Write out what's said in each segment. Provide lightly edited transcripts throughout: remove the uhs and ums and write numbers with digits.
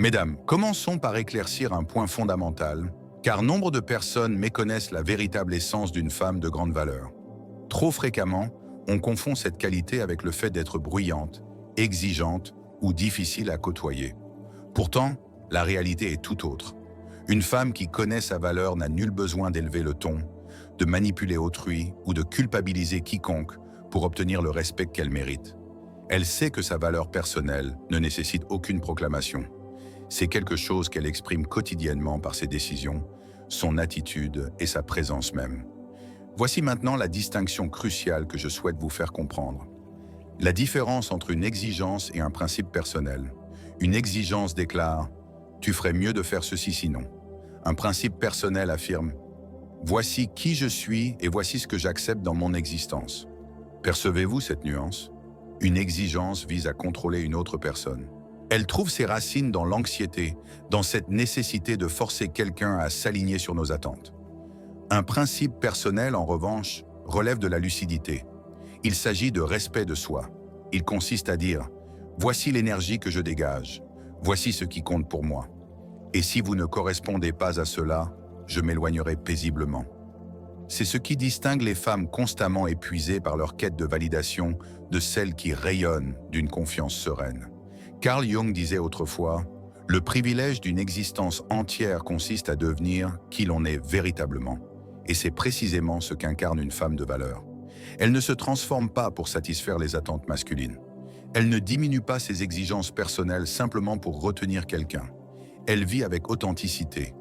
Mesdames, commençons par éclaircir un point fondamental, car nombre de personnes méconnaissent la véritable essence d'une femme de grande valeur. Trop fréquemment, on confond cette qualité avec le fait d'être bruyante, exigeante ou difficile à côtoyer. Pourtant, la réalité est tout autre. Une femme qui connaît sa valeur n'a nul besoin d'élever le ton, de manipuler autrui ou de culpabiliser quiconque pour obtenir le respect qu'elle mérite. Elle sait que sa valeur personnelle ne nécessite aucune proclamation. C'est quelque chose qu'elle exprime quotidiennement par ses décisions, son attitude et sa présence même. Voici maintenant la distinction cruciale que je souhaite vous faire comprendre. La différence entre une exigence et un principe personnel. Une exigence déclare « tu ferais mieux de faire ceci sinon ». Un principe personnel affirme « voici qui je suis et voici ce que j'accepte dans mon existence ». Percevez-vous cette nuance? Une exigence vise à contrôler une autre personne. Elle trouve ses racines dans l'anxiété, dans cette nécessité de forcer quelqu'un à s'aligner sur nos attentes. Un principe personnel, en revanche, relève de la lucidité. Il s'agit de respect de soi. Il consiste à dire « voici l'énergie que je dégage, voici ce qui compte pour moi. Et si vous ne correspondez pas à cela, je m'éloignerai paisiblement. » C'est ce qui distingue les femmes constamment épuisées par leur quête de validation de celles qui rayonnent d'une confiance sereine. Carl Jung disait autrefois « le privilège d'une existence entière consiste à devenir qui l'on est véritablement. » Et c'est précisément ce qu'incarne une femme de valeur. Elle ne se transforme pas pour satisfaire les attentes masculines. Elle ne diminue pas ses exigences personnelles simplement pour retenir quelqu'un. Elle vit avec authenticité.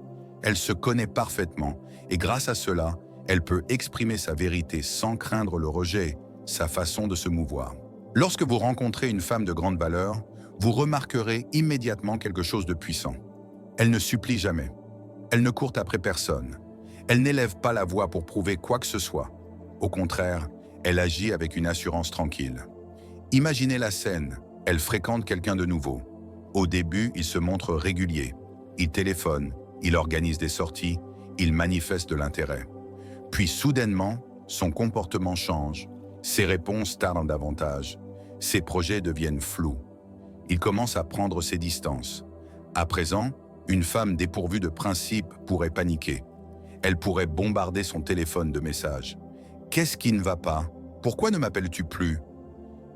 Elle se connaît parfaitement et grâce à cela, elle peut exprimer sa vérité sans craindre le rejet, sa façon de se mouvoir. Lorsque vous rencontrez une femme de grande valeur, vous remarquerez immédiatement quelque chose de puissant. Elle ne supplie jamais. Elle ne court après personne. Elle n'élève pas la voix pour prouver quoi que ce soit. Au contraire, elle agit avec une assurance tranquille. Imaginez la scène, elle fréquente quelqu'un de nouveau. Au début, il se montre régulier. Il téléphone, il organise des sorties, il manifeste de l'intérêt. Puis soudainement, son comportement change. Ses réponses tardent davantage. Ses projets deviennent flous. Il commence à prendre ses distances. À présent, une femme dépourvue de principes pourrait paniquer. Elle pourrait bombarder son téléphone de messages. « Qu'est-ce qui ne va pas? Pourquoi ne m'appelles-tu plus ?»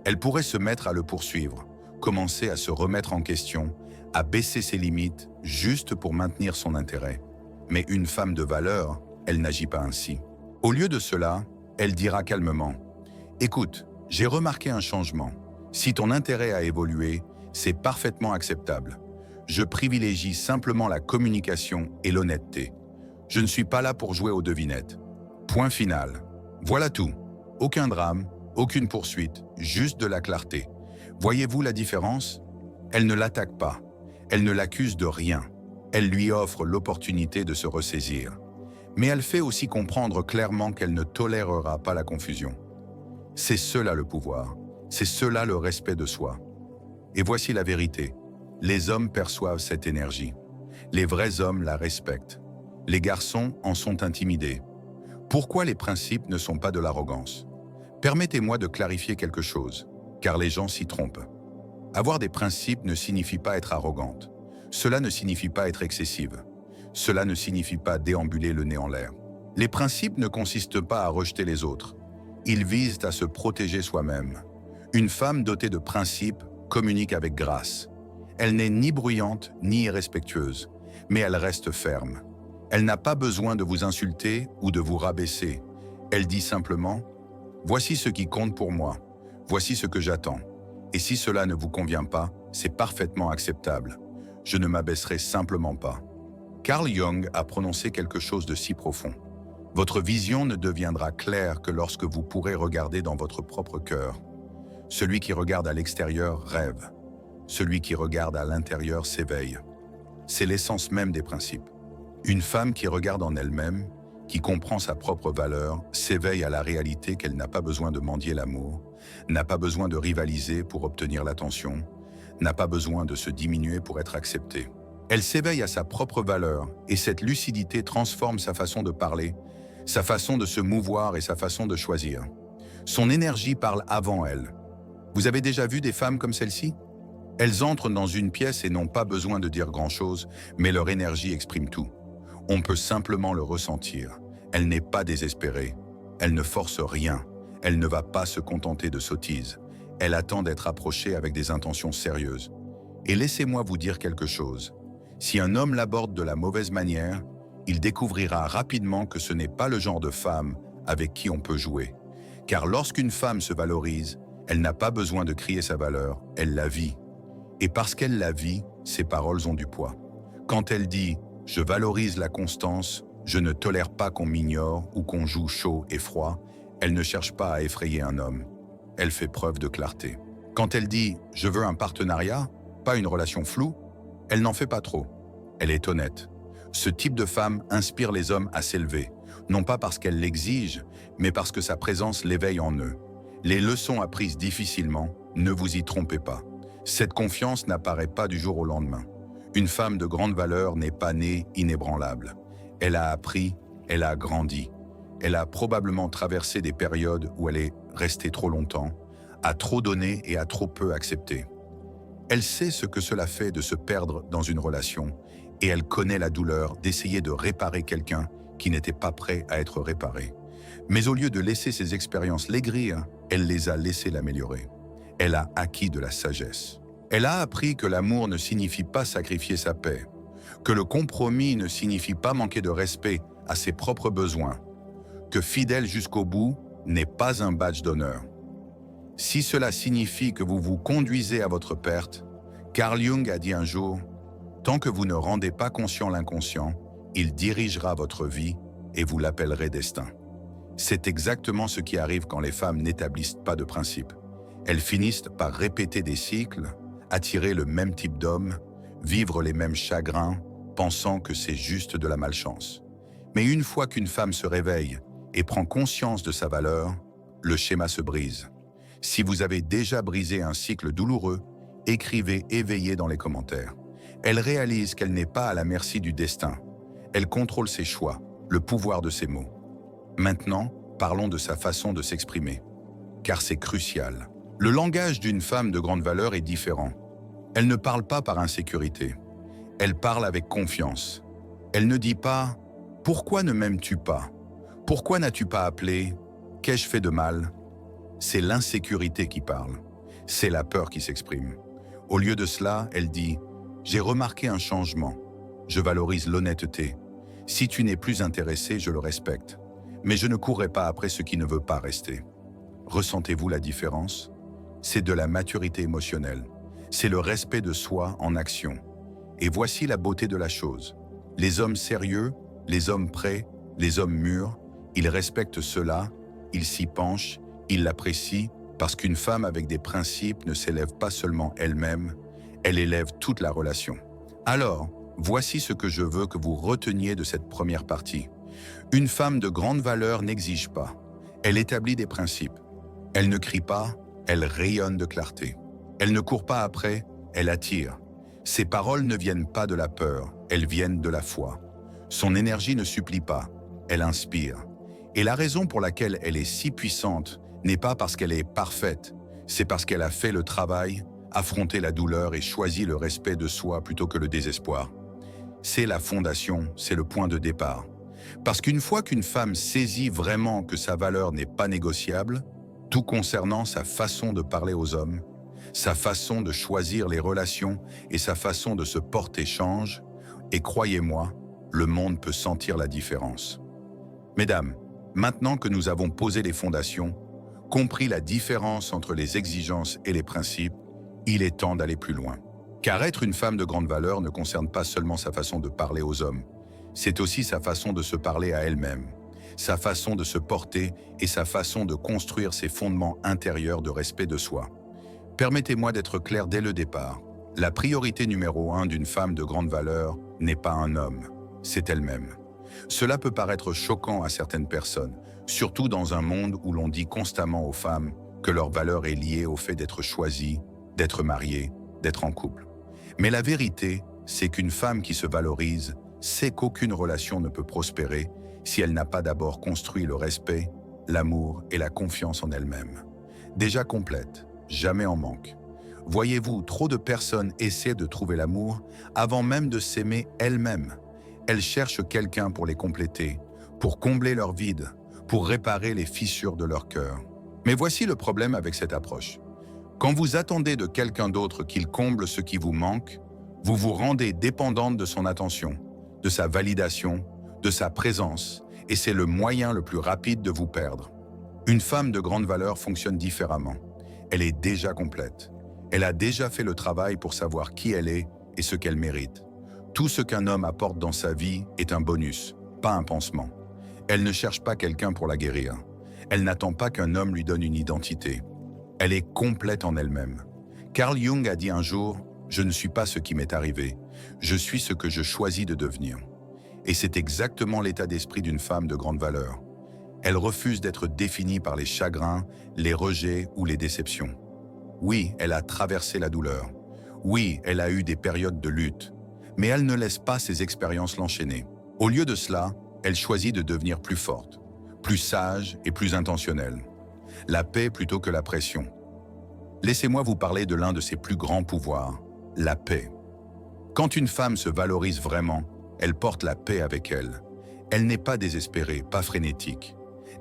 Elle pourrait se mettre à le poursuivre, commencer à se remettre en question, à baisser ses limites juste pour maintenir son intérêt. Mais une femme de valeur, elle n'agit pas ainsi. Au lieu de cela, elle dira calmement « Écoute, j'ai remarqué un changement. Si ton intérêt a évolué, c'est parfaitement acceptable. Je privilégie simplement la communication et l'honnêteté. Je ne suis pas là pour jouer aux devinettes. Point final. Voilà tout. Aucun drame, aucune poursuite, juste de la clarté. Voyez-vous la différence? Elle ne l'attaque pas. Elle ne l'accuse de rien. Elle lui offre l'opportunité de se ressaisir. Mais elle fait aussi comprendre clairement qu'elle ne tolérera pas la confusion. C'est cela le pouvoir. C'est cela le respect de soi. Et voici la vérité. Les hommes perçoivent cette énergie. Les vrais hommes la respectent. Les garçons en sont intimidés. Pourquoi les principes ne sont pas de l'arrogance? Permettez-moi de clarifier quelque chose, car les gens s'y trompent. Avoir des principes ne signifie pas être arrogante. Cela ne signifie pas être excessive. Cela ne signifie pas déambuler le nez en l'air. Les principes ne consistent pas à rejeter les autres. Ils visent à se protéger soi-même. Une femme dotée de principes communique avec grâce. Elle n'est ni bruyante ni irrespectueuse, mais elle reste ferme. Elle n'a pas besoin de vous insulter ou de vous rabaisser. Elle dit simplement « Voici ce qui compte pour moi. Voici ce que j'attends. Et si cela ne vous convient pas, c'est parfaitement acceptable. Je ne m'abaisserai simplement pas. » Carl Jung a prononcé quelque chose de si profond. Votre vision ne deviendra claire que lorsque vous pourrez regarder dans votre propre cœur. Celui qui regarde à l'extérieur rêve. Celui qui regarde à l'intérieur s'éveille. C'est l'essence même des principes. Une femme qui regarde en elle-même, qui comprend sa propre valeur, s'éveille à la réalité qu'elle n'a pas besoin de mendier l'amour, n'a pas besoin de rivaliser pour obtenir l'attention, n'a pas besoin de se diminuer pour être acceptée. Elle s'éveille à sa propre valeur et cette lucidité transforme sa façon de parler, sa façon de se mouvoir et sa façon de choisir. Son énergie parle avant elle. Vous avez déjà vu des femmes comme celle-ci? Elles entrent dans une pièce et n'ont pas besoin de dire grand-chose, mais leur énergie exprime tout. On peut simplement le ressentir. Elle n'est pas désespérée. Elle ne force rien. Elle ne va pas se contenter de sottises. Elle attend d'être approchée avec des intentions sérieuses. Et laissez-moi vous dire quelque chose. Si un homme l'aborde de la mauvaise manière, il découvrira rapidement que ce n'est pas le genre de femme avec qui on peut jouer. Car lorsqu'une femme se valorise, elle n'a pas besoin de crier sa valeur, elle la vit. Et parce qu'elle la vit, ses paroles ont du poids. Quand elle dit « je valorise la constance, je ne tolère pas qu'on m'ignore ou qu'on joue chaud et froid », elle ne cherche pas à effrayer un homme. Elle fait preuve de clarté. Quand elle dit « je veux un partenariat », pas une relation floue, elle n'en fait pas trop. Elle est honnête. Ce type de femme inspire les hommes à s'élever, non pas parce qu'elle l'exige, mais parce que sa présence l'éveille en eux. Les leçons apprises difficilement, ne vous y trompez pas. Cette confiance n'apparaît pas du jour au lendemain. Une femme de grande valeur n'est pas née inébranlable. Elle a appris, elle a grandi. Elle a probablement traversé des périodes où elle est restée trop longtemps, a trop donné et a trop peu accepté. Elle sait ce que cela fait de se perdre dans une relation et elle connaît la douleur d'essayer de réparer quelqu'un qui n'était pas prêt à être réparé. Mais au lieu de laisser ses expériences l'aigrir, elle les a laissées l'améliorer. Elle a acquis de la sagesse. Elle a appris que l'amour ne signifie pas sacrifier sa paix, que le compromis ne signifie pas manquer de respect à ses propres besoins, que fidèle jusqu'au bout n'est pas un badge d'honneur. Si cela signifie que vous vous conduisez à votre perte, Carl Jung a dit un jour « Tant que vous ne rendez pas conscient l'inconscient, il dirigera votre vie et vous l'appellerez destin ». C'est exactement ce qui arrive quand les femmes n'établissent pas de principes. Elles finissent par répéter des cycles, attirer le même type d'homme, vivre les mêmes chagrins, pensant que c'est juste de la malchance. Mais une fois qu'une femme se réveille et prend conscience de sa valeur, le schéma se brise. Si vous avez déjà brisé un cycle douloureux, écrivez éveillé dans les commentaires. Elle réalise qu'elle n'est pas à la merci du destin. Elle contrôle ses choix, le pouvoir de ses mots. Maintenant, parlons de sa façon de s'exprimer, car c'est crucial. Le langage d'une femme de grande valeur est différent. Elle ne parle pas par insécurité. Elle parle avec confiance. Elle ne dit pas « Pourquoi ne m'aimes-tu pas ? Pourquoi n'as-tu pas appelé ? Qu'ai-je fait de mal ?» C'est l'insécurité qui parle. C'est la peur qui s'exprime. Au lieu de cela, elle dit « J'ai remarqué un changement. Je valorise l'honnêteté. Si tu n'es plus intéressé, je le respecte. Mais je ne courrai pas après ce qui ne veut pas rester. » Ressentez-vous la différence ? C'est de la maturité émotionnelle. C'est le respect de soi en action. Et voici la beauté de la chose. Les hommes sérieux, les hommes prêts, les hommes mûrs, ils respectent cela, ils s'y penchent, ils l'apprécient, parce qu'une femme avec des principes ne s'élève pas seulement elle-même, elle élève toute la relation. Alors, voici ce que je veux que vous reteniez de cette première partie. Une femme de grande valeur n'exige pas. Elle établit des principes. Elle ne crie pas, elle rayonne de clarté. Elle ne court pas après, elle attire. Ses paroles ne viennent pas de la peur, elles viennent de la foi. Son énergie ne supplie pas, elle inspire. Et la raison pour laquelle elle est si puissante n'est pas parce qu'elle est parfaite, c'est parce qu'elle a fait le travail, affronté la douleur et choisi le respect de soi plutôt que le désespoir. C'est la fondation, c'est le point de départ. Parce qu'une fois qu'une femme saisit vraiment que sa valeur n'est pas négociable, tout concernant sa façon de parler aux hommes, sa façon de choisir les relations et sa façon de se porter change, et croyez-moi, le monde peut sentir la différence. Mesdames, maintenant que nous avons posé les fondations, compris la différence entre les exigences et les principes, il est temps d'aller plus loin. Car être une femme de grande valeur ne concerne pas seulement sa façon de parler aux hommes, c'est aussi sa façon de se parler à elle-même, sa façon de se porter et sa façon de construire ses fondements intérieurs de respect de soi. Permettez-moi d'être clair dès le départ. La priorité numéro 1 d'une femme de grande valeur n'est pas un homme, c'est elle-même. Cela peut paraître choquant à certaines personnes, surtout dans un monde où l'on dit constamment aux femmes que leur valeur est liée au fait d'être choisie, d'être mariée, d'être en couple. Mais la vérité, c'est qu'une femme qui se valorise sait qu'aucune relation ne peut prospérer si elle n'a pas d'abord construit le respect, l'amour et la confiance en elle-même. Déjà complète, jamais en manque. Voyez-vous, trop de personnes essaient de trouver l'amour avant même de s'aimer elles-mêmes. Elles cherchent quelqu'un pour les compléter, pour combler leur vide, pour réparer les fissures de leur cœur. Mais voici le problème avec cette approche. Quand vous attendez de quelqu'un d'autre qu'il comble ce qui vous manque, vous vous rendez dépendante de son attention, de sa validation, de sa présence, et c'est le moyen le plus rapide de vous perdre. Une femme de grande valeur fonctionne différemment. Elle est déjà complète. Elle a déjà fait le travail pour savoir qui elle est et ce qu'elle mérite. Tout ce qu'un homme apporte dans sa vie est un bonus, pas un pansement. Elle ne cherche pas quelqu'un pour la guérir. Elle n'attend pas qu'un homme lui donne une identité. Elle est complète en elle-même. Carl Jung a dit un jour « Je ne suis pas ce qui m'est arrivé, je suis ce que je choisis de devenir ». Et c'est exactement l'état d'esprit d'une femme de grande valeur. Elle refuse d'être définie par les chagrins, les rejets ou les déceptions. Oui, elle a traversé la douleur. Oui, elle a eu des périodes de lutte. Mais elle ne laisse pas ces expériences l'enchaîner. Au lieu de cela, elle choisit de devenir plus forte, plus sage et plus intentionnelle. La paix plutôt que la pression. Laissez-moi vous parler de l'un de ses plus grands pouvoirs, la paix. Quand une femme se valorise vraiment, elle porte la paix avec elle. Elle n'est pas désespérée, pas frénétique.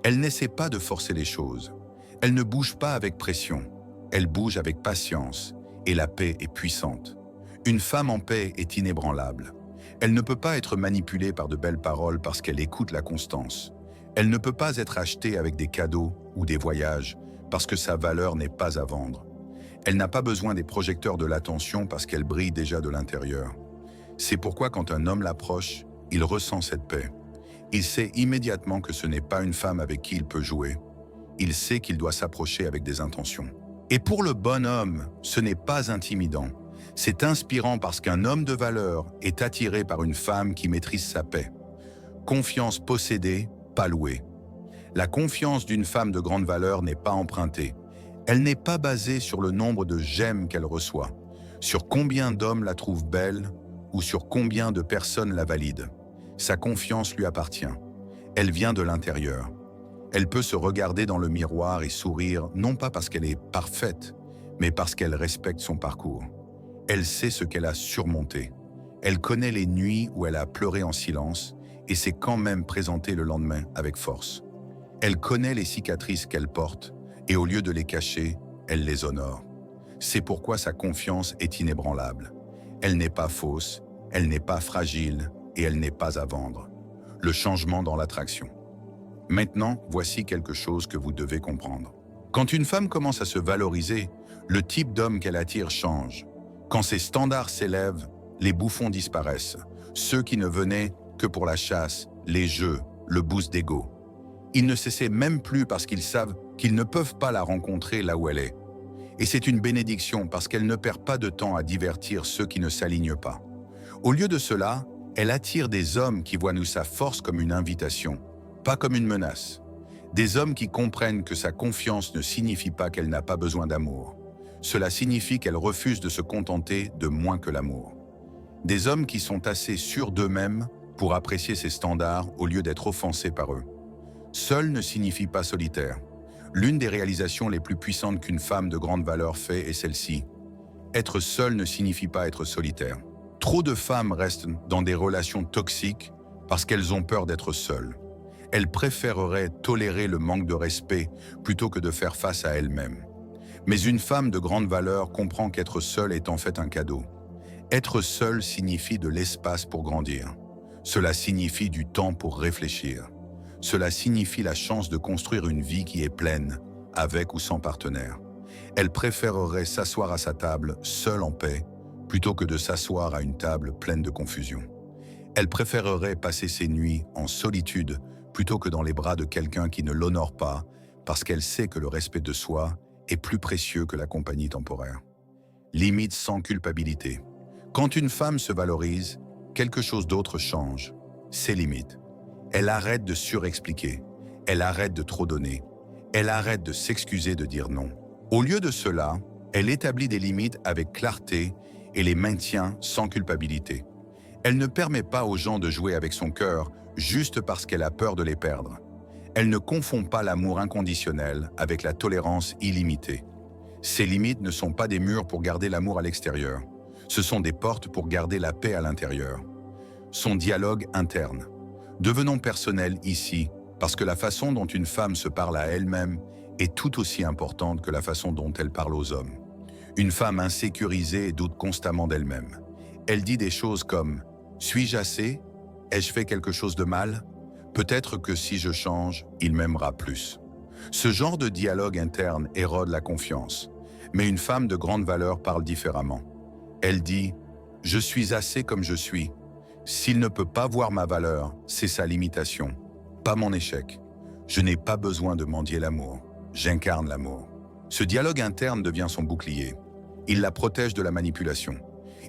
Elle n'essaie pas de forcer les choses. Elle ne bouge pas avec pression. Elle bouge avec patience. Et la paix est puissante. Une femme en paix est inébranlable. Elle ne peut pas être manipulée par de belles paroles parce qu'elle écoute la constance. Elle ne peut pas être achetée avec des cadeaux ou des voyages parce que sa valeur n'est pas à vendre. Elle n'a pas besoin des projecteurs de l'attention parce qu'elle brille déjà de l'intérieur. C'est pourquoi quand un homme l'approche, il ressent cette paix. Il sait immédiatement que ce n'est pas une femme avec qui il peut jouer. Il sait qu'il doit s'approcher avec des intentions. Et pour le bon homme, ce n'est pas intimidant. C'est inspirant parce qu'un homme de valeur est attiré par une femme qui maîtrise sa paix. Confiance possédée, pas louée. La confiance d'une femme de grande valeur n'est pas empruntée. Elle n'est pas basée sur le nombre de j'aime qu'elle reçoit, sur combien d'hommes la trouvent belle ou sur combien de personnes la valident. Sa confiance lui appartient. Elle vient de l'intérieur. Elle peut se regarder dans le miroir et sourire, non pas parce qu'elle est parfaite, mais parce qu'elle respecte son parcours. Elle sait ce qu'elle a surmonté. Elle connaît les nuits où elle a pleuré en silence et s'est quand même présentée le lendemain avec force. Elle connaît les cicatrices qu'elle porte et au lieu de les cacher, elle les honore. C'est pourquoi sa confiance est inébranlable. Elle n'est pas fausse, elle n'est pas fragile et elle n'est pas à vendre. Le changement dans l'attraction. Maintenant, voici quelque chose que vous devez comprendre. Quand une femme commence à se valoriser, le type d'homme qu'elle attire change. Quand ses standards s'élèvent, les bouffons disparaissent. Ceux qui ne venaient que pour la chasse, les jeux, le boost d'ego. Ils ne s'essaient même plus parce qu'ils savent qu'ils ne peuvent pas la rencontrer là où elle est. Et c'est une bénédiction parce qu'elle ne perd pas de temps à divertir ceux qui ne s'alignent pas. Au lieu de cela, elle attire des hommes qui voient sa force comme une invitation, pas comme une menace. Des hommes qui comprennent que sa confiance ne signifie pas qu'elle n'a pas besoin d'amour. Cela signifie qu'elle refuse de se contenter de moins que l'amour. Des hommes qui sont assez sûrs d'eux-mêmes pour apprécier ses standards au lieu d'être offensés par eux. Seul ne signifie pas solitaire. L'une des réalisations les plus puissantes qu'une femme de grande valeur fait est celle-ci. Être seule ne signifie pas être solitaire. Trop de femmes restent dans des relations toxiques parce qu'elles ont peur d'être seules. Elles préféreraient tolérer le manque de respect plutôt que de faire face à elles-mêmes. Mais une femme de grande valeur comprend qu'être seule est en fait un cadeau. Être seule signifie de l'espace pour grandir. Cela signifie du temps pour réfléchir. Cela signifie la chance de construire une vie qui est pleine, avec ou sans partenaire. Elle préférerait s'asseoir à sa table, seule en paix, plutôt que de s'asseoir à une table pleine de confusion. Elle préférerait passer ses nuits en solitude, plutôt que dans les bras de quelqu'un qui ne l'honore pas, parce qu'elle sait que le respect de soi est plus précieux que la compagnie temporaire. Limite sans culpabilité. Quand une femme se valorise, quelque chose d'autre change, ses limites. Elle arrête de surexpliquer, elle arrête de trop donner, elle arrête de s'excuser de dire non. Au lieu de cela, elle établit des limites avec clarté et les maintient sans culpabilité. Elle ne permet pas aux gens de jouer avec son cœur juste parce qu'elle a peur de les perdre. Elle ne confond pas l'amour inconditionnel avec la tolérance illimitée. Ces limites ne sont pas des murs pour garder l'amour à l'extérieur. Ce sont des portes pour garder la paix à l'intérieur. Son dialogue interne. Devenons personnels ici, parce que la façon dont une femme se parle à elle-même est tout aussi importante que la façon dont elle parle aux hommes. Une femme insécurisée doute constamment d'elle-même. Elle dit des choses comme « Suis-je assez? Ai-je fait quelque chose de mal? Peut-être que si je change, il m'aimera plus. » Ce genre de dialogue interne érode la confiance. Mais une femme de grande valeur parle différemment. Elle dit « Je suis assez comme je suis. S'il ne peut pas voir ma valeur, c'est sa limitation, pas mon échec. Je n'ai pas besoin de mendier l'amour. J'incarne l'amour. » Ce dialogue interne devient son bouclier. Il la protège de la manipulation.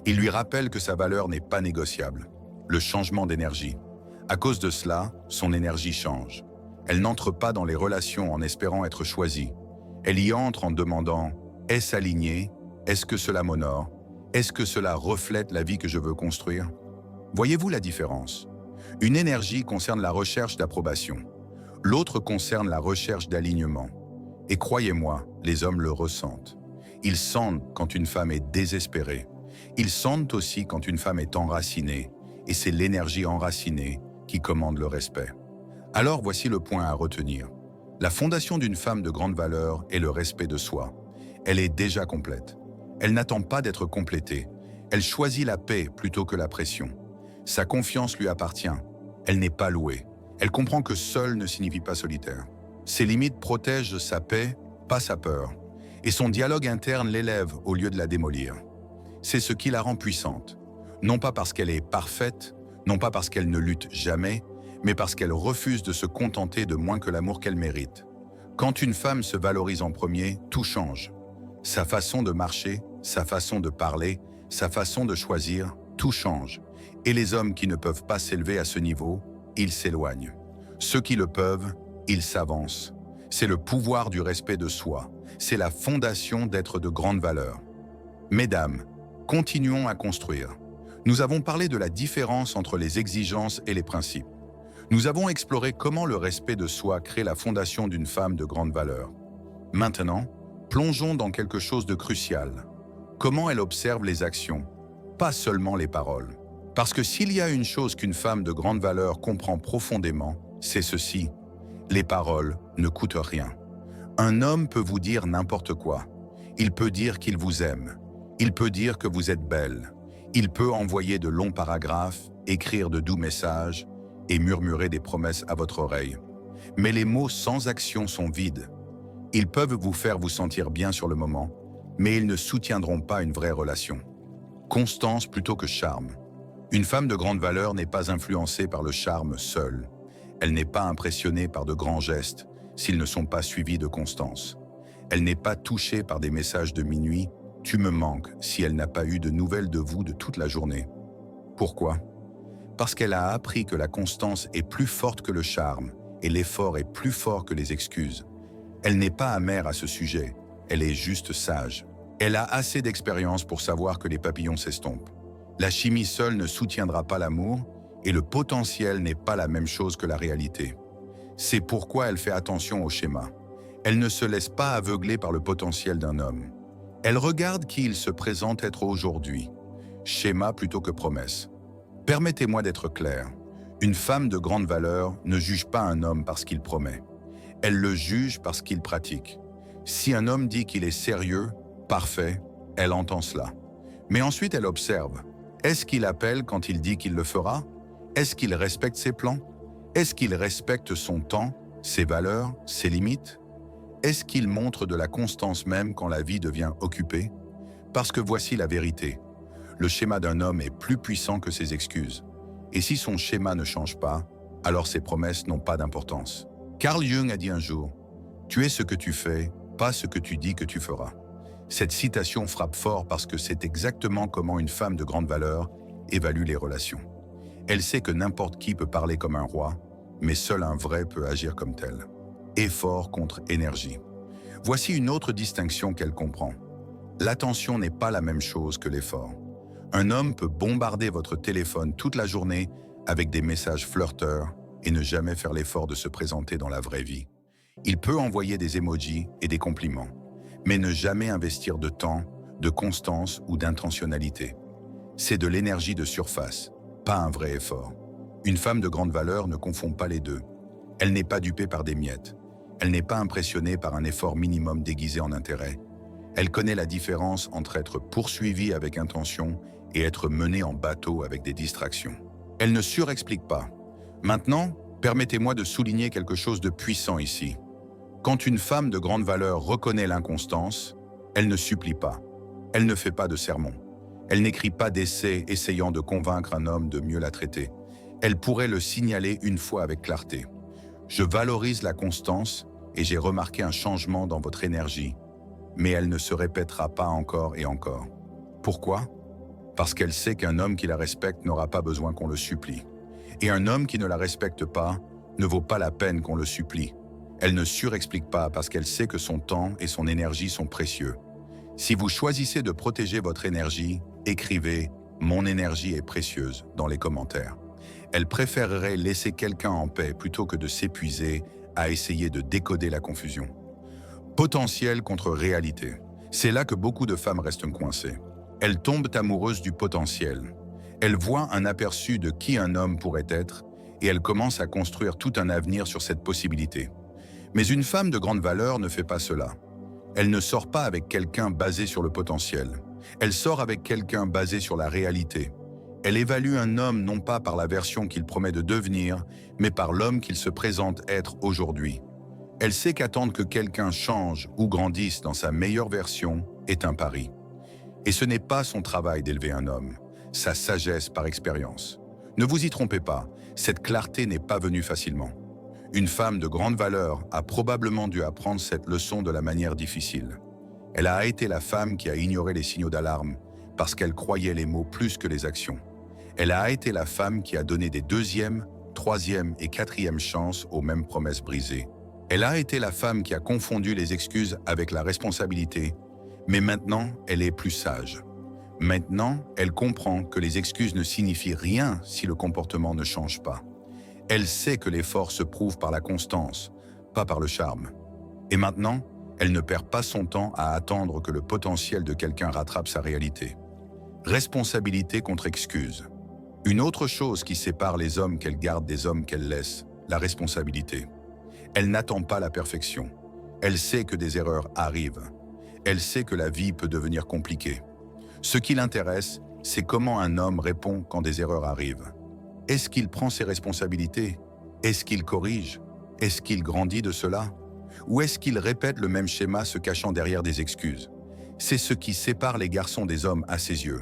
Il lui rappelle que sa valeur n'est pas négociable. Le changement d'énergie. À cause de cela, son énergie change. Elle n'entre pas dans les relations en espérant être choisie. Elle y entre en demandant « Est-ce aligné? Est-ce que cela m'honore? Est-ce que cela reflète la vie que je veux construire ?» Voyez-vous la différence? Une énergie concerne la recherche d'approbation. L'autre concerne la recherche d'alignement. Et croyez-moi, les hommes le ressentent. Ils sentent quand une femme est désespérée. Ils sentent aussi quand une femme est enracinée. Et c'est l'énergie enracinée qui commande le respect. Alors voici le point à retenir. La fondation d'une femme de grande valeur est le respect de soi. Elle est déjà complète. Elle n'attend pas d'être complétée. Elle choisit la paix plutôt que la pression. Sa confiance lui appartient. Elle n'est pas louée. Elle comprend que seule ne signifie pas solitaire. Ses limites protègent sa paix, pas sa peur. Et son dialogue interne l'élève au lieu de la démolir. C'est ce qui la rend puissante. Non pas parce qu'elle est parfaite, non pas parce qu'elle ne lutte jamais, mais parce qu'elle refuse de se contenter de moins que l'amour qu'elle mérite. Quand une femme se valorise en premier, tout change. Sa façon de marcher, sa façon de parler, sa façon de choisir, tout change. Et les hommes qui ne peuvent pas s'élever à ce niveau, ils s'éloignent. Ceux qui le peuvent, ils s'avancent. C'est le pouvoir du respect de soi. C'est la fondation d'être de grande valeur. Mesdames, continuons à construire. Nous avons parlé de la différence entre les exigences et les principes. Nous avons exploré comment le respect de soi crée la fondation d'une femme de grande valeur. Maintenant, plongeons dans quelque chose de crucial. Comment elle observe les actions, pas seulement les paroles. Parce que s'il y a une chose qu'une femme de grande valeur comprend profondément, c'est ceci. Les paroles ne coûtent rien. Un homme peut vous dire n'importe quoi. Il peut dire qu'il vous aime. Il peut dire que vous êtes belle. Il peut envoyer de longs paragraphes, écrire de doux messages et murmurer des promesses à votre oreille. Mais les mots sans action sont vides. Ils peuvent vous faire vous sentir bien sur le moment, mais ils ne soutiendront pas une vraie relation. Constance plutôt que charme. Une femme de grande valeur n'est pas influencée par le charme seul. Elle n'est pas impressionnée par de grands gestes s'ils ne sont pas suivis de constance. Elle n'est pas touchée par des messages de minuit « tu me manques » si elle n'a pas eu de nouvelles de vous de toute la journée. Pourquoi? Parce qu'elle a appris que la constance est plus forte que le charme et l'effort est plus fort que les excuses. Elle n'est pas amère à ce sujet, elle est juste sage. Elle a assez d'expérience pour savoir que les papillons s'estompent. La chimie seule ne soutiendra pas l'amour et le potentiel n'est pas la même chose que la réalité. C'est pourquoi elle fait attention au schéma. Elle ne se laisse pas aveugler par le potentiel d'un homme. Elle regarde qui il se présente être aujourd'hui. Schéma plutôt que promesse. Permettez-moi d'être clair. Une femme de grande valeur ne juge pas un homme parce qu'il promet. Elle le juge parce qu'il pratique. Si un homme dit qu'il est sérieux, parfait, elle entend cela. Mais ensuite elle observe. Est-ce qu'il appelle quand il dit qu'il le fera? Est-ce qu'il respecte ses plans? Est-ce qu'il respecte son temps, ses valeurs, ses limites? Est-ce qu'il montre de la constance même quand la vie devient occupée? Parce que voici la vérité. Le schéma d'un homme est plus puissant que ses excuses. Et si son schéma ne change pas, alors ses promesses n'ont pas d'importance. Carl Jung a dit un jour « Tu es ce que tu fais, pas ce que tu dis que tu feras ». Cette citation frappe fort parce que c'est exactement comment une femme de grande valeur évalue les relations. Elle sait que n'importe qui peut parler comme un roi, mais seul un vrai peut agir comme tel. Effort contre énergie. Voici une autre distinction qu'elle comprend. L'attention n'est pas la même chose que l'effort. Un homme peut bombarder votre téléphone toute la journée avec des messages flirteurs et ne jamais faire l'effort de se présenter dans la vraie vie. Il peut envoyer des emojis et des compliments. mais ne jamais investir de temps, de constance ou d'intentionnalité. C'est de l'énergie de surface, pas un vrai effort. Une femme de grande valeur ne confond pas les deux. Elle n'est pas dupée par des miettes. Elle n'est pas impressionnée par un effort minimum déguisé en intérêt. Elle connaît la différence entre être poursuivie avec intention et être menée en bateau avec des distractions. Elle ne surexplique pas. Maintenant, permettez-moi de souligner quelque chose de puissant ici. Quand une femme de grande valeur reconnaît l'inconstance, elle ne supplie pas. Elle ne fait pas de sermon. Elle n'écrit pas d'essai essayant de convaincre un homme de mieux la traiter. Elle pourrait le signaler une fois avec clarté. Je valorise la constance et j'ai remarqué un changement dans votre énergie, mais elle ne se répétera pas encore et encore. Pourquoi? Parce qu'elle sait qu'un homme qui la respecte n'aura pas besoin qu'on le supplie. Et un homme qui ne la respecte pas ne vaut pas la peine qu'on le supplie. Elle ne surexplique pas parce qu'elle sait que son temps et son énergie sont précieux. Si vous choisissez de protéger votre énergie, écrivez « Mon énergie est précieuse » dans les commentaires. Elle préférerait laisser quelqu'un en paix plutôt que de s'épuiser à essayer de décoder la confusion. Potentiel contre réalité. C'est là que beaucoup de femmes restent coincées. Elles tombent amoureuses du potentiel. Elles voient un aperçu de qui un homme pourrait être et elles commencent à construire tout un avenir sur cette possibilité. Mais une femme de grande valeur ne fait pas cela. Elle ne sort pas avec quelqu'un basé sur le potentiel. Elle sort avec quelqu'un basé sur la réalité. Elle évalue un homme non pas par la version qu'il promet de devenir, mais par l'homme qu'il se présente être aujourd'hui. Elle sait qu'attendre que quelqu'un change ou grandisse dans sa meilleure version est un pari. Et ce n'est pas son travail d'élever un homme, sa sagesse par expérience. Ne vous y trompez pas, cette clarté n'est pas venue facilement. Une femme de grande valeur a probablement dû apprendre cette leçon de la manière difficile. Elle a été la femme qui a ignoré les signaux d'alarme parce qu'elle croyait les mots plus que les actions. Elle a été la femme qui a donné des deuxième, troisième et quatrième chances aux mêmes promesses brisées. Elle a été la femme qui a confondu les excuses avec la responsabilité, mais maintenant, elle est plus sage. Maintenant, elle comprend que les excuses ne signifient rien si le comportement ne change pas. Elle sait que l'effort se prouve par la constance, pas par le charme. Et maintenant, elle ne perd pas son temps à attendre que le potentiel de quelqu'un rattrape sa réalité. Responsabilité contre excuse. Une autre chose qui sépare les hommes qu'elle garde des hommes qu'elle laisse, la responsabilité. Elle n'attend pas la perfection. Elle sait que des erreurs arrivent. Elle sait que la vie peut devenir compliquée. Ce qui l'intéresse, c'est comment un homme répond quand des erreurs arrivent. Est-ce qu'il prend ses responsabilités? Est-ce qu'il corrige? Est-ce qu'il grandit de cela? Ou est-ce qu'il répète le même schéma se cachant derrière des excuses? C'est ce qui sépare les garçons des hommes à ses yeux.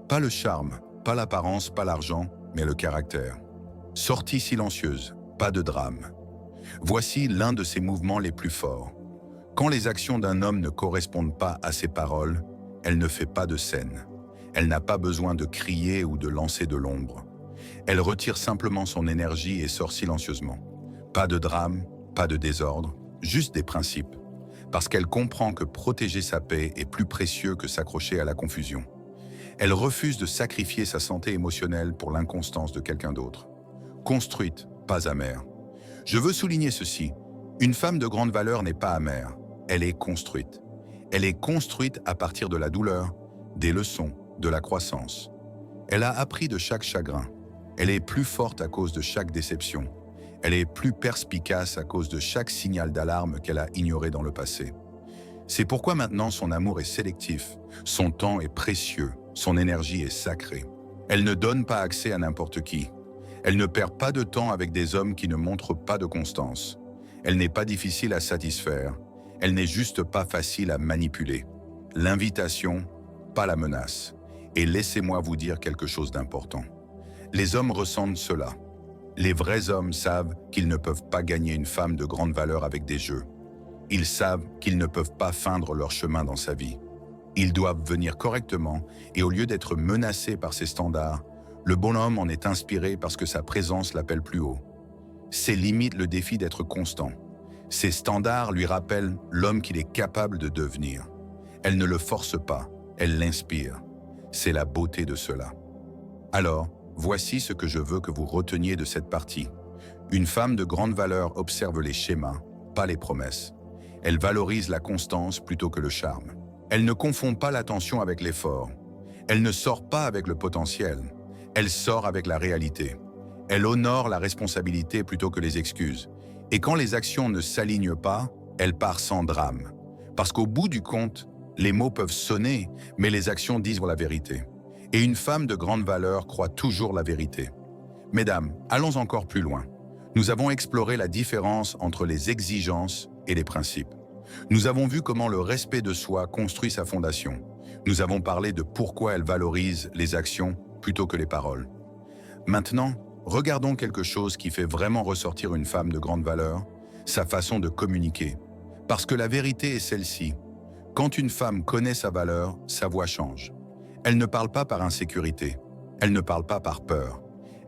Pas le charme, pas l'apparence, pas l'argent, mais le caractère. Sortie silencieuse, pas de drame. Voici l'un de ses mouvements les plus forts. Quand les actions d'un homme ne correspondent pas à ses paroles, elle ne fait pas de scène. Elle n'a pas besoin de crier ou de lancer de l'ombre. Elle retire simplement son énergie et sort silencieusement. Pas de drame, pas de désordre, juste des principes. Parce qu'elle comprend que protéger sa paix est plus précieux que s'accrocher à la confusion. Elle refuse de sacrifier sa santé émotionnelle pour l'inconstance de quelqu'un d'autre. Construite, pas amère. Je veux souligner ceci. Une femme de grande valeur n'est pas amère. Elle est construite. Elle est construite à partir de la douleur, des leçons, de la croissance. Elle a appris de chaque chagrin. Elle est plus forte à cause de chaque déception. Elle est plus perspicace à cause de chaque signal d'alarme qu'elle a ignoré dans le passé. C'est pourquoi maintenant son amour est sélectif, son temps est précieux, son énergie est sacrée. Elle ne donne pas accès à n'importe qui. Elle ne perd pas de temps avec des hommes qui ne montrent pas de constance. Elle n'est pas difficile à satisfaire. Elle n'est juste pas facile à manipuler. L'invitation, pas la menace. Et laissez-moi vous dire quelque chose d'important. Les hommes ressentent cela. Les vrais hommes savent qu'ils ne peuvent pas gagner une femme de grande valeur avec des jeux. Ils savent qu'ils ne peuvent pas feindre leur chemin dans sa vie. Ils doivent venir correctement et au lieu d'être menacés par ses standards, le bonhomme en est inspiré parce que sa présence l'appelle plus haut. C'est limite le défi d'être constant. Ses standards lui rappellent l'homme qu'il est capable de devenir. Elle ne le force pas, elle l'inspire. C'est la beauté de cela. Alors, voici ce que je veux que vous reteniez de cette partie. Une femme de grande valeur observe les schémas, pas les promesses. Elle valorise la constance plutôt que le charme. Elle ne confond pas l'attention avec l'effort. Elle ne sort pas avec le potentiel. Elle sort avec la réalité. Elle honore la responsabilité plutôt que les excuses. Et quand les actions ne s'alignent pas, elle part sans drame. Parce qu'au bout du compte, les mots peuvent sonner, mais les actions disent la vérité. Et une femme de grande valeur croit toujours la vérité. Mesdames, allons encore plus loin. Nous avons exploré la différence entre les exigences et les principes. Nous avons vu comment le respect de soi construit sa fondation. Nous avons parlé de pourquoi elle valorise les actions plutôt que les paroles. Maintenant, regardons quelque chose qui fait vraiment ressortir une femme de grande valeur, sa façon de communiquer. Parce que la vérité est celle-ci. Quand une femme connaît sa valeur, sa voix change. Elle ne parle pas par insécurité. Elle ne parle pas par peur.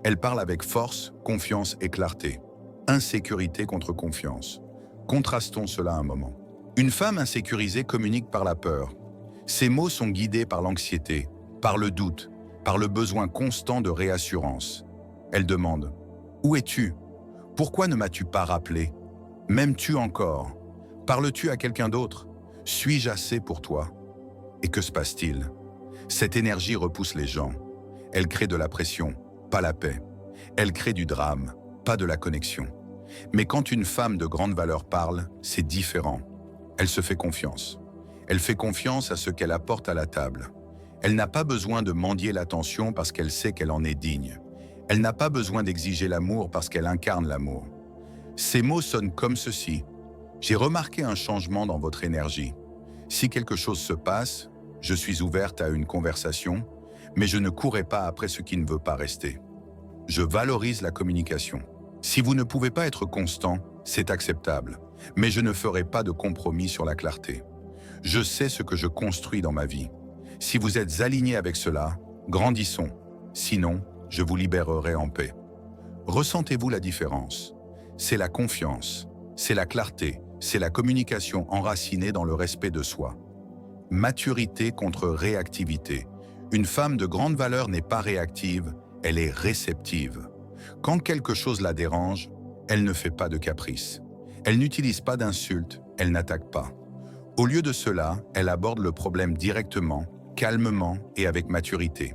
Elle parle avec force, confiance et clarté. Insécurité contre confiance. Contrastons cela un moment. Une femme insécurisée communique par la peur. Ses mots sont guidés par l'anxiété, par le doute, par le besoin constant de réassurance. Elle demande « Où es-tu? Pourquoi ne m'as-tu pas rappelé? M'aimes-tu encore? Parles-tu à quelqu'un d'autre? Suis-je assez pour toi ?» Et que se passe-t-il? Cette énergie repousse les gens. Elle crée de la pression, pas la paix. Elle crée du drame, pas de la connexion. Mais quand une femme de grande valeur parle, c'est différent. Elle se fait confiance. Elle fait confiance à ce qu'elle apporte à la table. Elle n'a pas besoin de mendier l'attention parce qu'elle sait qu'elle en est digne. Elle n'a pas besoin d'exiger l'amour parce qu'elle incarne l'amour. Ces mots sonnent comme ceci. J'ai remarqué un changement dans votre énergie. Si quelque chose se passe, je suis ouverte à une conversation, mais je ne courrai pas après ce qui ne veut pas rester. Je valorise la communication. Si vous ne pouvez pas être constant, c'est acceptable, mais je ne ferai pas de compromis sur la clarté. Je sais ce que je construis dans ma vie. Si vous êtes aligné avec cela, grandissons. Sinon, je vous libérerai en paix. Ressentez-vous la différence? C'est la confiance, c'est la clarté, c'est la communication enracinée dans le respect de soi. Maturité contre réactivité. Une femme de grande valeur n'est pas réactive, elle est réceptive. Quand quelque chose la dérange, elle ne fait pas de caprice. Elle n'utilise pas d'insultes, elle n'attaque pas. Au lieu de cela, elle aborde le problème directement, calmement et avec maturité.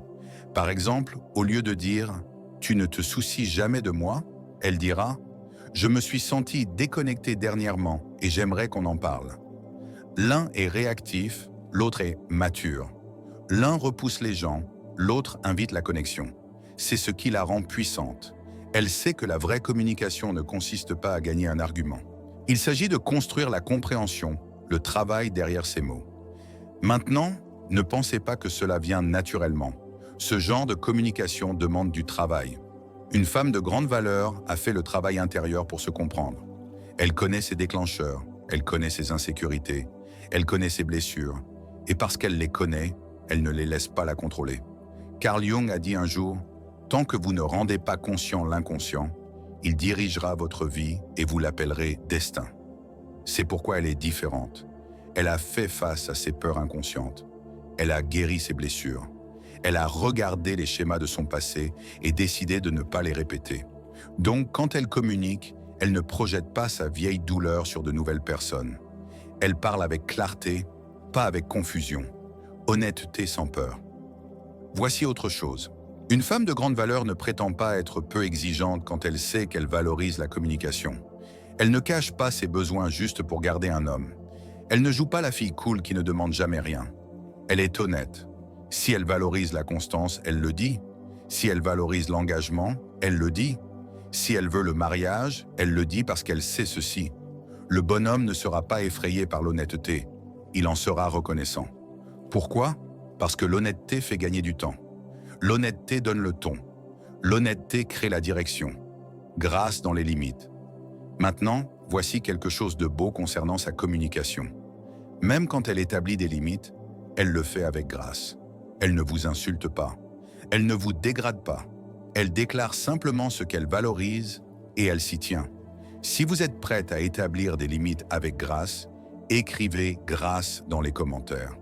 Par exemple, au lieu de dire « Tu ne te soucies jamais de moi », elle dira « Je me suis sentie déconnectée dernièrement et j'aimerais qu'on en parle ». L'un est réactif, l'autre est mature. L'un repousse les gens, l'autre invite la connexion. C'est ce qui la rend puissante. Elle sait que la vraie communication ne consiste pas à gagner un argument. Il s'agit de construire la compréhension, le travail derrière ces mots. Maintenant, ne pensez pas que cela vient naturellement. Ce genre de communication demande du travail. Une femme de grande valeur a fait le travail intérieur pour se comprendre. Elle connaît ses déclencheurs, elle connaît ses insécurités, elle connaît ses blessures. Et parce qu'elle les connaît, elle ne les laisse pas la contrôler. Carl Jung a dit un jour « Tant que vous ne rendez pas conscient l'inconscient, il dirigera votre vie et vous l'appellerez destin. » C'est pourquoi elle est différente. Elle a fait face à ses peurs inconscientes. Elle a guéri ses blessures. Elle a regardé les schémas de son passé et décidé de ne pas les répéter. Donc, quand elle communique, elle ne projette pas sa vieille douleur sur de nouvelles personnes. Elle parle avec clarté, pas avec confusion. Honnêteté sans peur. Voici autre chose. Une femme de grande valeur ne prétend pas être peu exigeante quand elle sait qu'elle valorise la communication. Elle ne cache pas ses besoins juste pour garder un homme. Elle ne joue pas la fille cool qui ne demande jamais rien. Elle est honnête. Si elle valorise la constance, elle le dit. Si elle valorise l'engagement, elle le dit. Si elle veut le mariage, elle le dit parce qu'elle sait ceci. Le bonhomme ne sera pas effrayé par l'honnêteté. Il en sera reconnaissant. Pourquoi? Parce que l'honnêteté fait gagner du temps. L'honnêteté donne le ton. L'honnêteté crée la direction. Grâce dans les limites. Maintenant, voici quelque chose de beau concernant sa communication. Même quand elle établit des limites, elle le fait avec grâce. Elle ne vous insulte pas. Elle ne vous dégrade pas. Elle déclare simplement ce qu'elle valorise et elle s'y tient. Si vous êtes prête à établir des limites avec grâce, écrivez « grâce » dans les commentaires.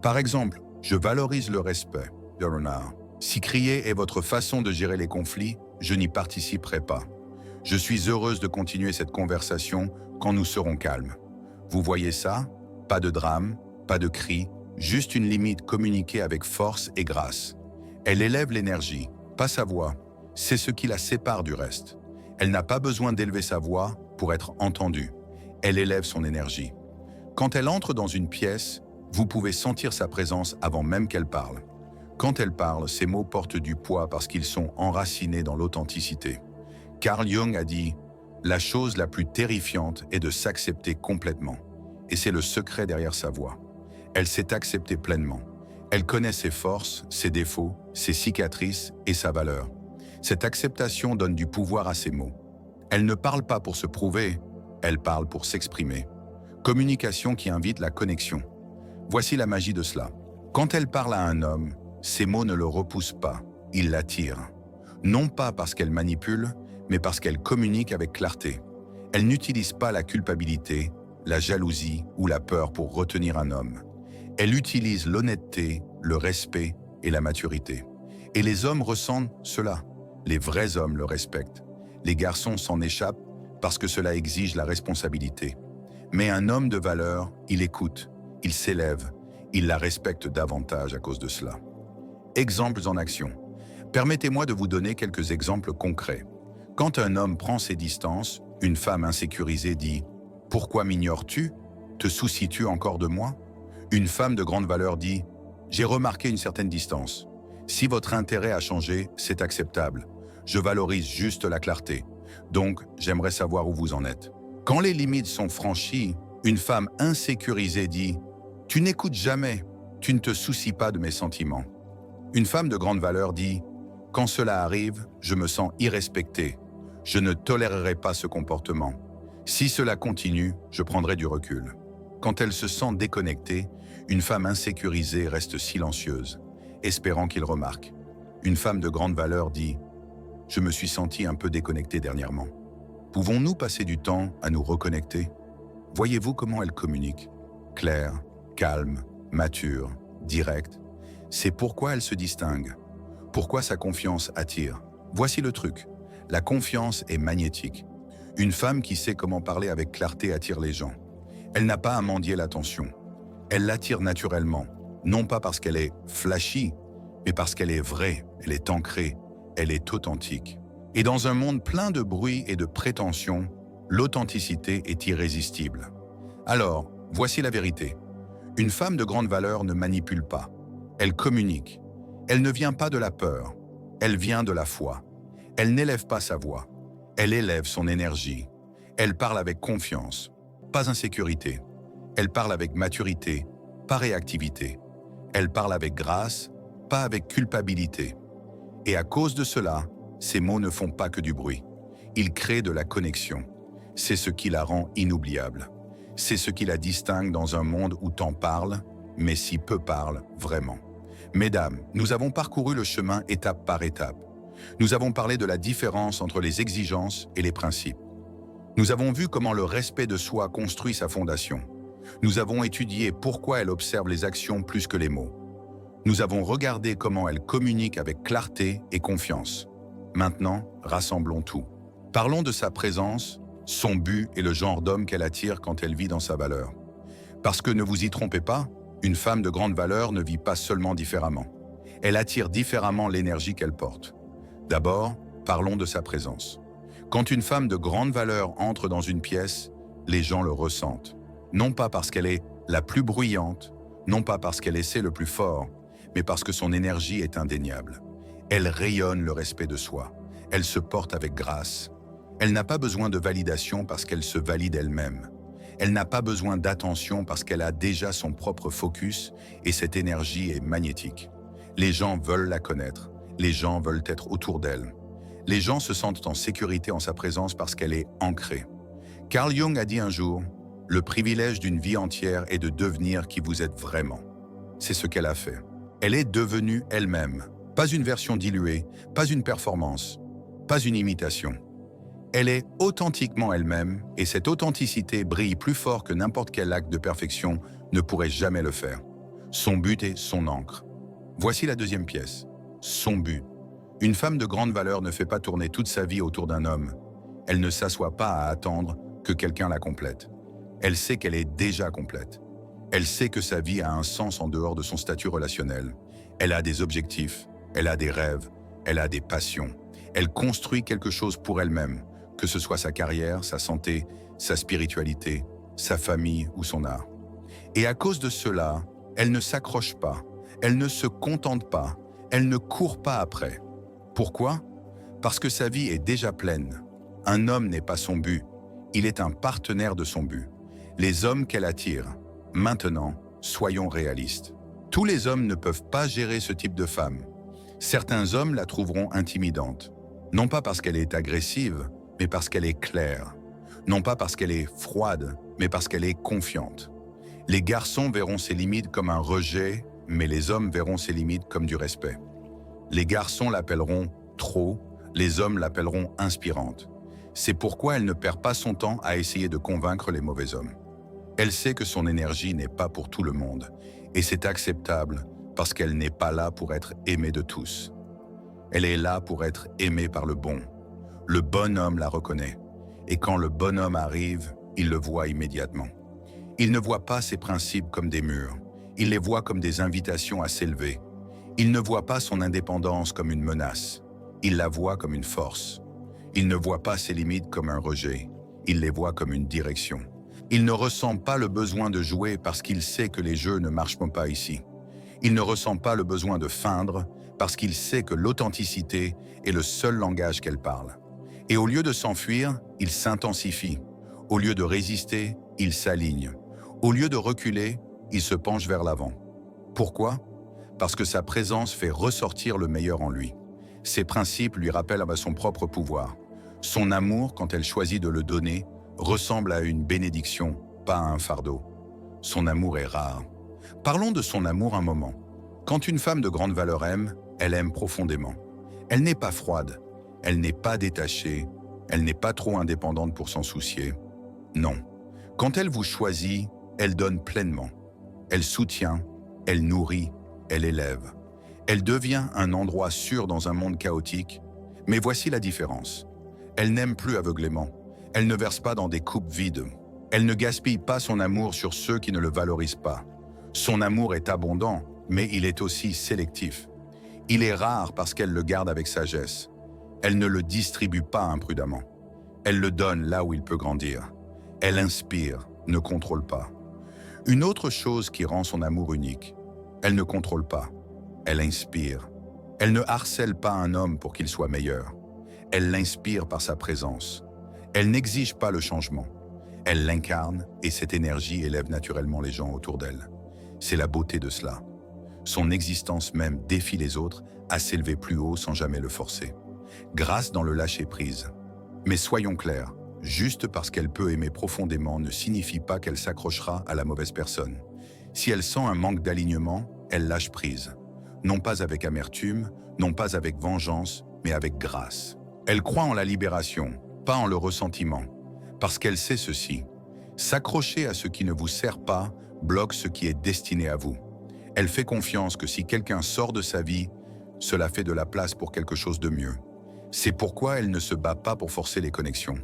Par exemple, je valorise le respect de Renard. Si crier est votre façon de gérer les conflits, je n'y participerai pas. Je suis heureuse de continuer cette conversation quand nous serons calmes. Vous voyez ça? Pas de drame, pas de cri, juste une limite communiquée avec force et grâce. Elle élève l'énergie, pas sa voix. C'est ce qui la sépare du reste. Elle n'a pas besoin d'élever sa voix pour être entendue. Elle élève son énergie. Quand elle entre dans une pièce, vous pouvez sentir sa présence avant même qu'elle parle. Quand elle parle, ses mots portent du poids parce qu'ils sont enracinés dans l'authenticité. Carl Jung a dit « La chose la plus terrifiante est de s'accepter complètement. » Et c'est le secret derrière sa voix. Elle s'est acceptée pleinement. Elle connaît ses forces, ses défauts, ses cicatrices et sa valeur. Cette acceptation donne du pouvoir à ses mots. Elle ne parle pas pour se prouver, elle parle pour s'exprimer. Communication qui invite la connexion. Voici la magie de cela. Quand elle parle à un homme, ses mots ne le repoussent pas, ils l'attirent. Non pas parce qu'elle manipule, mais parce qu'elle communique avec clarté. Elle n'utilise pas la culpabilité, la jalousie ou la peur pour retenir un homme. Elle utilise l'honnêteté, le respect et la maturité. Et les hommes ressentent cela. Les vrais hommes le respectent. Les garçons s'en échappent parce que cela exige la responsabilité. Mais un homme de valeur, il écoute, il s'élève, il la respecte davantage à cause de cela. Exemples en action. Permettez-moi de vous donner quelques exemples concrets. Quand un homme prend ses distances, une femme insécurisée dit « Pourquoi m'ignores-tu? Te soucies-tu encore de moi ?» Une femme de grande valeur dit « J'ai remarqué une certaine distance. Si votre intérêt a changé, c'est acceptable. Je valorise juste la clarté. Donc, j'aimerais savoir où vous en êtes. » Quand les limites sont franchies, une femme insécurisée dit « Tu n'écoutes jamais, tu ne te soucies pas de mes sentiments. » Une femme de grande valeur dit « Quand cela arrive, je me sens irrespectée. Je ne tolérerai pas ce comportement. Si cela continue, je prendrai du recul. » Quand elle se sent déconnectée, une femme insécurisée reste silencieuse, espérant qu'il remarque. Une femme de grande valeur dit « Je me suis sentie un peu déconnectée dernièrement. » Pouvons-nous passer du temps à nous reconnecter? Voyez-vous comment elle communique? Claire, calme, mature, directe. C'est pourquoi elle se distingue. Pourquoi sa confiance attire. Voici le truc. La confiance est magnétique. Une femme qui sait comment parler avec clarté attire les gens. Elle n'a pas à mendier l'attention. Elle l'attire naturellement, non pas parce qu'elle est flashy, mais parce qu'elle est vraie, elle est ancrée, elle est authentique. Et dans un monde plein de bruit et de prétention, l'authenticité est irrésistible. Alors, voici la vérité. Une femme de grande valeur ne manipule pas. Elle communique. Elle ne vient pas de la peur. Elle vient de la foi. Elle n'élève pas sa voix. Elle élève son énergie. Elle parle avec confiance, pas insécurité. Elle parle avec maturité, pas réactivité. Elle parle avec grâce, pas avec culpabilité. Et à cause de cela, ses mots ne font pas que du bruit. Ils créent de la connexion. C'est ce qui la rend inoubliable. C'est ce qui la distingue dans un monde où tant parle, mais si peu parle vraiment. Mesdames, nous avons parcouru le chemin étape par étape. Nous avons parlé de la différence entre les exigences et les principes. Nous avons vu comment le respect de soi construit sa fondation. Nous avons étudié pourquoi elle observe les actions plus que les mots. Nous avons regardé comment elle communique avec clarté et confiance. Maintenant, rassemblons tout. Parlons de sa présence, son but et le genre d'homme qu'elle attire quand elle vit dans sa valeur. Parce que ne vous y trompez pas, une femme de grande valeur ne vit pas seulement différemment. Elle attire différemment l'énergie qu'elle porte. D'abord, parlons de sa présence. Quand une femme de grande valeur entre dans une pièce, les gens le ressentent. Non pas parce qu'elle est la plus bruyante, non pas parce qu'elle essaie le plus fort, mais parce que son énergie est indéniable. Elle rayonne le respect de soi. Elle se porte avec grâce. Elle n'a pas besoin de validation parce qu'elle se valide elle-même. Elle n'a pas besoin d'attention parce qu'elle a déjà son propre focus et cette énergie est magnétique. Les gens veulent la connaître. Les gens veulent être autour d'elle. Les gens se sentent en sécurité en sa présence parce qu'elle est ancrée. Carl Jung a dit un jour « Le privilège d'une vie entière est de devenir qui vous êtes vraiment. » C'est ce qu'elle a fait. Elle est devenue elle-même. Pas une version diluée, pas une performance, pas une imitation. Elle est authentiquement elle-même et cette authenticité brille plus fort que n'importe quel acte de perfection ne pourrait jamais le faire. Son but est son encre. Voici la deuxième pièce. Son but. Une femme de grande valeur ne fait pas tourner toute sa vie autour d'un homme. Elle ne s'assoit pas à attendre que quelqu'un la complète. Elle sait qu'elle est déjà complète. Elle sait que sa vie a un sens en dehors de son statut relationnel. Elle a des objectifs, elle a des rêves, elle a des passions. Elle construit quelque chose pour elle-même, que ce soit sa carrière, sa santé, sa spiritualité, sa famille ou son art. Et à cause de cela, elle ne s'accroche pas, elle ne se contente pas, elle ne court pas après. Pourquoi? Parce que sa vie est déjà pleine. Un homme n'est pas son but, il est un partenaire de son but. Les hommes qu'elle attire. Maintenant, soyons réalistes. Tous les hommes ne peuvent pas gérer ce type de femme. Certains hommes la trouveront intimidante. Non pas parce qu'elle est agressive, mais parce qu'elle est claire. Non pas parce qu'elle est froide, mais parce qu'elle est confiante. Les garçons verront ses limites comme un rejet, mais les hommes verront ses limites comme du respect. Les garçons l'appelleront trop, les hommes l'appelleront inspirante. C'est pourquoi elle ne perd pas son temps à essayer de convaincre les mauvais hommes. Elle sait que son énergie n'est pas pour tout le monde, et c'est acceptable parce qu'elle n'est pas là pour être aimée de tous. Elle est là pour être aimée par le bon. Le bon homme la reconnaît, et quand le bon homme arrive, il le voit immédiatement. Il ne voit pas ses principes comme des murs, il les voit comme des invitations à s'élever. Il ne voit pas son indépendance comme une menace, il la voit comme une force. Il ne voit pas ses limites comme un rejet, il les voit comme une direction. Il ne ressent pas le besoin de jouer parce qu'il sait que les jeux ne marcheront pas ici. Il ne ressent pas le besoin de feindre parce qu'il sait que l'authenticité est le seul langage qu'elle parle. Et au lieu de s'enfuir, il s'intensifie. Au lieu de résister, il s'aligne. Au lieu de reculer, il se penche vers l'avant. Pourquoi? Parce que sa présence fait ressortir le meilleur en lui. Ses principes lui rappellent à son propre pouvoir. Son amour, quand elle choisit de le donner, ressemble à une bénédiction, pas à un fardeau. Son amour est rare. Parlons de son amour un moment. Quand une femme de grande valeur aime, elle aime profondément. Elle n'est pas froide, elle n'est pas détachée, elle n'est pas trop indépendante pour s'en soucier. Non. Quand elle vous choisit, elle donne pleinement. Elle soutient, elle nourrit, elle élève. Elle devient un endroit sûr dans un monde chaotique, mais voici la différence. Elle n'aime plus aveuglément. Elle ne verse pas dans des coupes vides. Elle ne gaspille pas son amour sur ceux qui ne le valorisent pas. Son amour est abondant, mais il est aussi sélectif. Il est rare parce qu'elle le garde avec sagesse. Elle ne le distribue pas imprudemment. Elle le donne là où il peut grandir. Elle inspire, ne contrôle pas. Une autre chose qui rend son amour unique, elle ne contrôle pas. Elle inspire. Elle ne harcèle pas un homme pour qu'il soit meilleur. Elle l'inspire par sa présence. Elle n'exige pas le changement. Elle l'incarne et cette énergie élève naturellement les gens autour d'elle. C'est la beauté de cela. Son existence même défie les autres à s'élever plus haut sans jamais le forcer. Grâce dans le lâcher-prise. Mais soyons clairs, juste parce qu'elle peut aimer profondément ne signifie pas qu'elle s'accrochera à la mauvaise personne. Si elle sent un manque d'alignement, elle lâche prise. Non pas avec amertume, non pas avec vengeance, mais avec grâce. Elle croit en la libération, pas en le ressentiment, parce qu'elle sait ceci. S'accrocher à ce qui ne vous sert pas bloque ce qui est destiné à vous. Elle fait confiance que si quelqu'un sort de sa vie, cela fait de la place pour quelque chose de mieux. C'est pourquoi elle ne se bat pas pour forcer les connexions.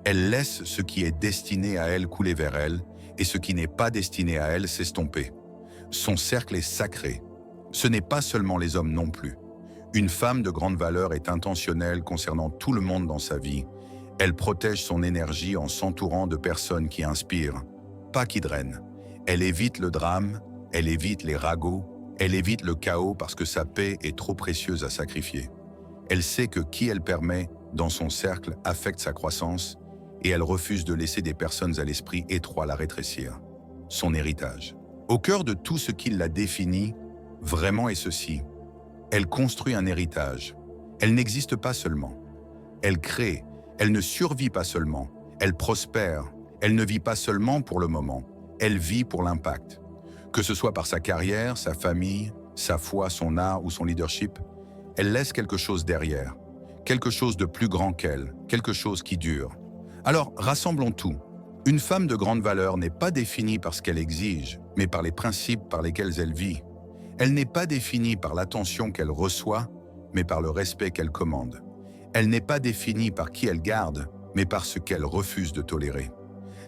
Elle laisse ce qui est destiné à elle couler vers elle et ce qui n'est pas destiné à elle s'estomper. Son cercle est sacré. Ce n'est pas seulement les hommes non plus. Une femme de grande valeur est intentionnelle concernant tout le monde dans sa vie. Elle protège son énergie en s'entourant de personnes qui inspirent, pas qui drainent. Elle évite le drame, elle évite les ragots, elle évite le chaos parce que sa paix est trop précieuse à sacrifier. Elle sait que qui elle permet dans son cercle affecte sa croissance et elle refuse de laisser des personnes à l'esprit étroit la rétrécir. Son héritage. Au cœur de tout ce qui la définit, vraiment est ceci. Elle construit un héritage. Elle n'existe pas seulement. Elle crée. Elle ne survit pas seulement. Elle prospère. Elle ne vit pas seulement pour le moment. Elle vit pour l'impact. Que ce soit par sa carrière, sa famille, sa foi, son art ou son leadership, elle laisse quelque chose derrière. Quelque chose de plus grand qu'elle. Quelque chose qui dure. Alors, rassemblons tout. Une femme de grande valeur n'est pas définie par ce qu'elle exige, mais par les principes par lesquels elle vit. Elle n'est pas définie par l'attention qu'elle reçoit, mais par le respect qu'elle commande. Elle n'est pas définie par qui elle garde, mais par ce qu'elle refuse de tolérer.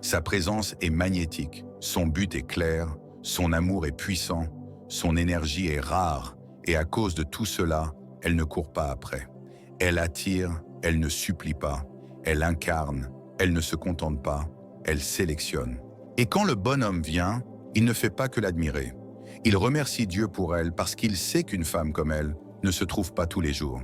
Sa présence est magnétique, son but est clair, son amour est puissant, son énergie est rare, et à cause de tout cela, elle ne court pas après. Elle attire, elle ne supplie pas, elle incarne, elle ne se contente pas, elle sélectionne. Et quand le bonhomme vient, il ne fait pas que l'admirer. Il remercie Dieu pour elle parce qu'il sait qu'une femme comme elle ne se trouve pas tous les jours.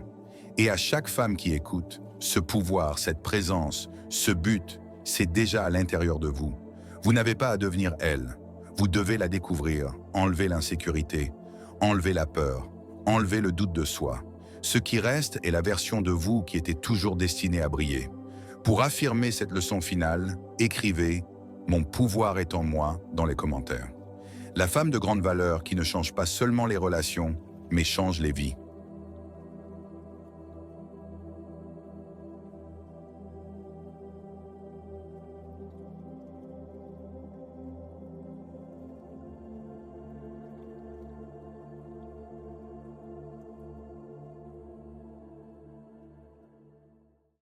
Et à chaque femme qui écoute, ce pouvoir, cette présence, ce but, c'est déjà à l'intérieur de vous. Vous n'avez pas à devenir elle. Vous devez la découvrir, enlever l'insécurité, enlever la peur, enlever le doute de soi. Ce qui reste est la version de vous qui était toujours destinée à briller. Pour affirmer cette leçon finale, écrivez « Mon pouvoir est en moi » dans les commentaires. La femme de grande valeur qui ne change pas seulement les relations, mais change les vies.